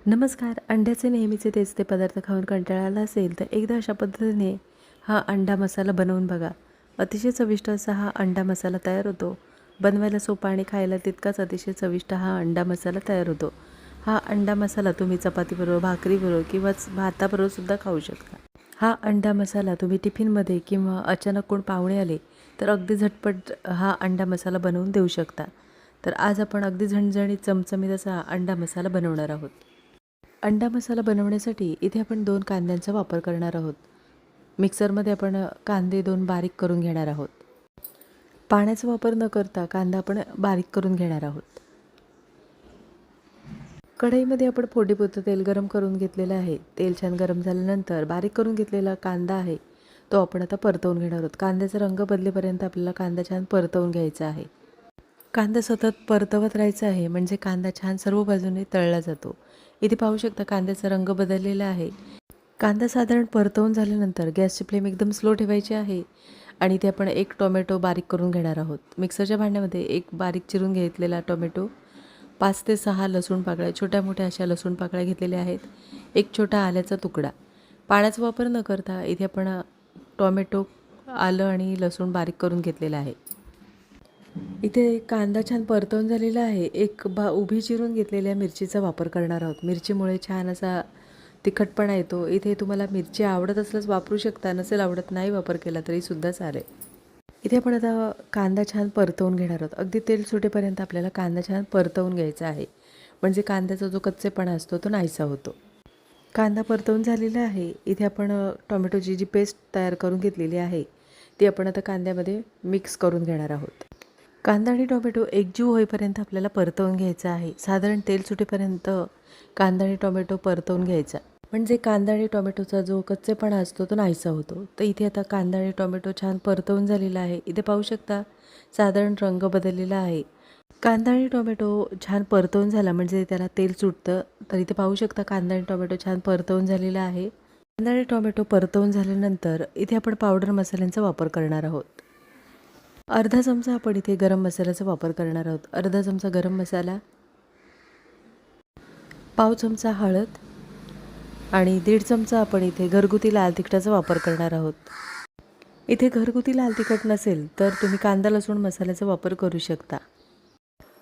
नमस्कार. अंड्याचे नेहमीचे तेच ते पदार्थ खाऊन कंटाळा आला असेल तर एकदा अशा पद्धतीने हा अंडा मसाला बनवून बघा. अतिशय चविष्ट असा हा अंडा मसाला तयार होतो. बनवायला सोपा आणि खायला तितकाच अतिशय चविष्ट हा अंडा मसाला तयार होतो. हा अंडा मसाला तुम्ही चपातीबरोबर, भाकरीबरोबर किंवा भाताबरोबर सुद्धा खाऊ शकता. हा अंडा मसाला तुम्ही टिफिनमध्ये किंवा अचानक कोण पाहुणे आले तर अगदी झटपट हा अंडा मसाला बनवून देऊ शकता. तर आज आपण अगदी झणझणीत चमचमीत असा अंडा मसाला बनवणार आहोत. अंडा मसाला बनवण्यासाठी इथे आपण 2 कांद्यांचा वापर करणार आहोत. मिक्सरमध्ये आपण कांदे 2 बारीक करून घेणार आहोत. पाण्याचा वापर न करता कांदा आपण बारीक करून घेणार आहोत. कढईमध्ये आपण फोडणीपुरतं तेल गरम करून घेतलेलं आहे. तेल छान गरम झाल्यानंतर बारीक करून घेतलेला कांदा आहे तो आपण आता परतवून घेणार आहोत. कांद्याचा रंग बदलेपर्यंत आपल्याला कांदा छान परतवून घ्यायचा आहे. कांदा सतत परतवत राहायचा आहे म्हणजे कांदा छान सर्व बाजूने तळला जातो. इथे पाहू शकता कांद्याचा रंग बदललेला आहे. कांदा साधारण परतवून झाल्यानंतर गॅसची फ्लेम एकदम स्लो ठेवायची आहे आणि इथे आपण 1 टोमॅटो बारीक करून घेणार आहोत. मिक्सरच्या भांड्यामध्ये 1 बारीक चिरून घेतलेला टोमॅटो, 5 ते 6 लसूण पाकळ्या, छोट्या मोठ्या अशा लसूण पाकळ्या घेतलेल्या आहेत. 1 छोटा आल्याचा तुकडा. पाण्याचा वापर न करता इथे आपण टोमॅटो, आलं आणि लसूण बारीक करून घेतलेला आहे. इथे कांदा छान परतवून झालेला आहे. एक उभी चिरून घेतलेल्या मिरचीचा वापर करणार आहोत. मिरचीमुळे छान असा तिखटपणा येतो. इथे तुम्हाला मिरची आवडत असल्यास वापरू शकता, नसेल आवडत नाही वापर केला तरी सुद्धा चालेल. इथे आपण आता कांदा छान परतवून घेणार आहोत. अगदी तेल सुटेपर्यंत आपल्याला कांदा छान परतवून घ्यायचा आहे. म्हणजे कांद्याचा जो कच्चेपणा असतो तो नाहीसा होतो. कांदा परतवून झालेला आहे. इथे आपण टोमॅटोची जी पेस्ट तयार करून घेतलेली आहे ती आपण आता कांद्यामध्ये मिक्स करून घेणार आहोत. कांदा आणि टोमॅटो एकजीव होईपर्यंत आपल्याला परतवून घ्यायचं आहे. साधारण तेल सुटेपर्यंत कांदा आणि टोमॅटो परतवून घ्यायचा. म्हणजे कांदा आणि टोमॅटोचा जो कच्चेपणा असतो तो नाहीसा होतो. तर इथे आता कांदा आणि टोमॅटो छान परतवून झालेला आहे. इथे पाहू शकता साधारण रंग बदललेला आहे. कांदा आणि टोमॅटो छान परतवून झाला म्हणजे त्याला तेल सुटतं. तर इथे पाहू शकता कांदा आणि टोमॅटो छान परतवून झालेला आहे. कांदा आणि टोमॅटो परतवून झाल्यानंतर इथे आपण पावडर मसाल्यांचा वापर करणार आहोत. अर्धा चमचा आपण इथे गरम मसाल्याचा वापर करणार आहोत. अर्धा चमचा गरम मसाला, पाव चमचा हळद आणि 1.5 चमचा आपण इथे घरगुती लाल तिखटाचा वापर करणार आहोत. इथे घरगुती लाल तिखट नसेल तर तुम्ही कांदा लसूण मसाल्याचा वापर करू शकता.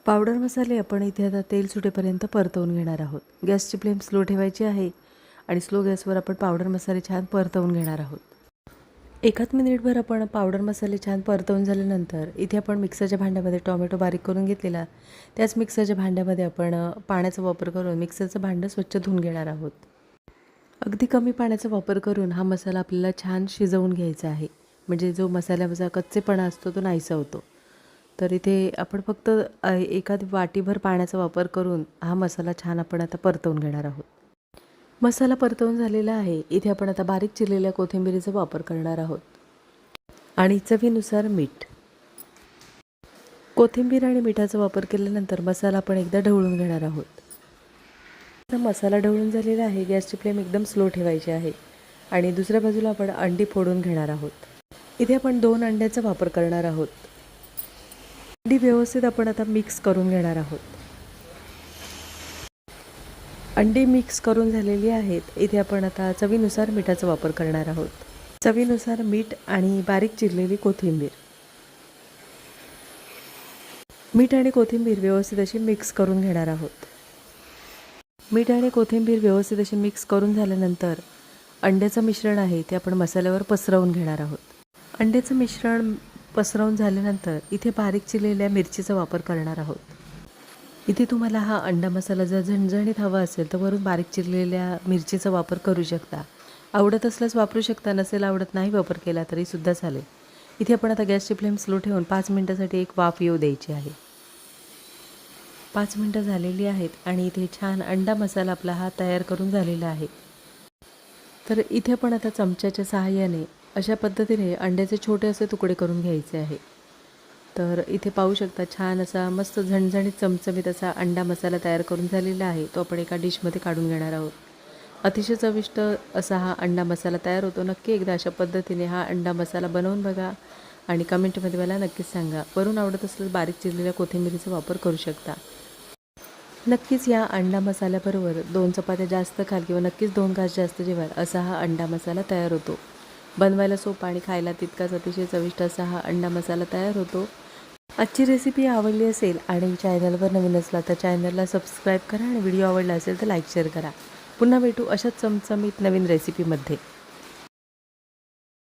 पावडर मसाले आपण इथे आता तेल सुटेपर्यंत परतवून घेणार आहोत. गॅसची फ्लेम स्लो ठेवायची आहे आणि स्लो गॅसवर आपण पावडर मसाले छान परतवून घेणार आहोत. 1 मिनिटभर आपण पावडर मसाले छान परतवून झाल्यानंतर इथे आपण मिक्सरच्या भांड्यामध्ये टोमॅटो बारीक करून घेतलेला त्याच मिक्सरच्या भांड्यामध्ये आपण पाण्याचा वापर करून मिक्सरचं भांडं स्वच्छ धुवून घेणार आहोत. अगदी कमी पाण्याचा वापर करून हा मसाला आपल्याला छान शिजवून घ्यायचा आहे. म्हणजे जो मसाल्याचा कच्चेपणा असतो तो नाहीसा होतो. तर इथे आपण फक्त एखादी वाटीभर पाण्याचा वापर करून हा मसाला छान आपण आता परतवून घेणार आहोत. मसाला परतवून झालेला आहे. इथे आपण आता बारीक चिरलेल्या कोथिंबिरीचा वापर करणार आहोत आणि चवीनुसार मीठ. कोथिंबीर आणि मिठाचा वापर केल्यानंतर मसाला आपण एकदा ढवळून घेणार आहोत. आता मसाला ढवळून झालेला आहे. गॅसची फ्लेम एकदम स्लो ठेवायची आहे आणि दुसऱ्या बाजूला आपण अंडी फोडून घेणार आहोत. इथे आपण 2 अंड्याचा वापर करणार आहोत. अंडी व्यवस्थित आपण आता मिक्स करून घेणार आहोत. अंडी मिक्स करून झालेली आहेत. इथे आपण आता चवीनुसार मिठाचा वापर करणार आहोत. चवीनुसार मीठ आणि बारीक चिरलेली कोथिंबीर. मीठ आणि कोथिंबीर व्यवस्थित अशी मिक्स करून घेणार आहोत. मीठ आणि कोथिंबीर व्यवस्थित अशी मिक्स करून झाल्यानंतर अंड्याचं मिश्रण आहे ते आपण मसाल्यावर पसरवून घेणार आहोत. अंड्याचं मिश्रण पसरवून झाल्यानंतर इथे बारीक चिरलेल्या मिरचीचा वापर करणार आहोत. इथे तुम्हाला हा अंडा मसाला जर झणझणीत हवा असेल तर वरून बारीक चिरलेल्या मिरचीचा वापर करू शकता. आवडत असल्यास वापरू शकता, नसेल आवडत नाही वापर केला तरी सुद्धा चालेल. इथे आपण आता गॅसची फ्लेम स्लो ठेवून 5 मिनिटासाठी एक वाफ येऊ द्यायची आहे. 5 मिनिटं झालेली आहेत आणि इथे छान अंडा मसाला आपला हा तयार करून झालेला आहे. तर इथे पण आता चमच्याच्या सहाय्याने अशा पद्धतीने अंड्याचे छोटे असे तुकडे करून घ्यायचे आहे. तर इथे पाहू शकता छान असा मस्त झणझणीत चमचमीत असा अंडा मसाला तयार करून झालेला आहे. तो आपण एका डिशमध्ये काढून घेणार आहोत. अतिशय चविष्ट असा हा अंडा मसाला तयार होतो. नक्की एकदा अशा पद्धतीने हा अंडा मसाला बनवून बघा आणि कमेंटमध्ये मला नक्कीच सांगा. वरून आवडत असल्यास बारीक चिरलेल्या कोथिंबीरीचा वापर करू शकता. नक्कीच या अंडा मसाल्याबरोबर 2 चपात्या जास्त खाल किंवा नक्कीच 2 घास जास्त जेवाल असा हा अंडा मसाला तयार होतो. बनवायला सोपा आणि खायला तितकाच अतिशय चविष्ट असा हा अंडा मसाला तयार होतो. आजची रेसिपी आवडली असेल आणि चॅनलवर नवीन असला तर चॅनलला सबस्क्राईब करा आणि व्हिडिओ आवडला असेल तर लाईक शेअर करा. पुन्हा भेटू अशाच चमचमीत नवीन रेसिपीमध्ये.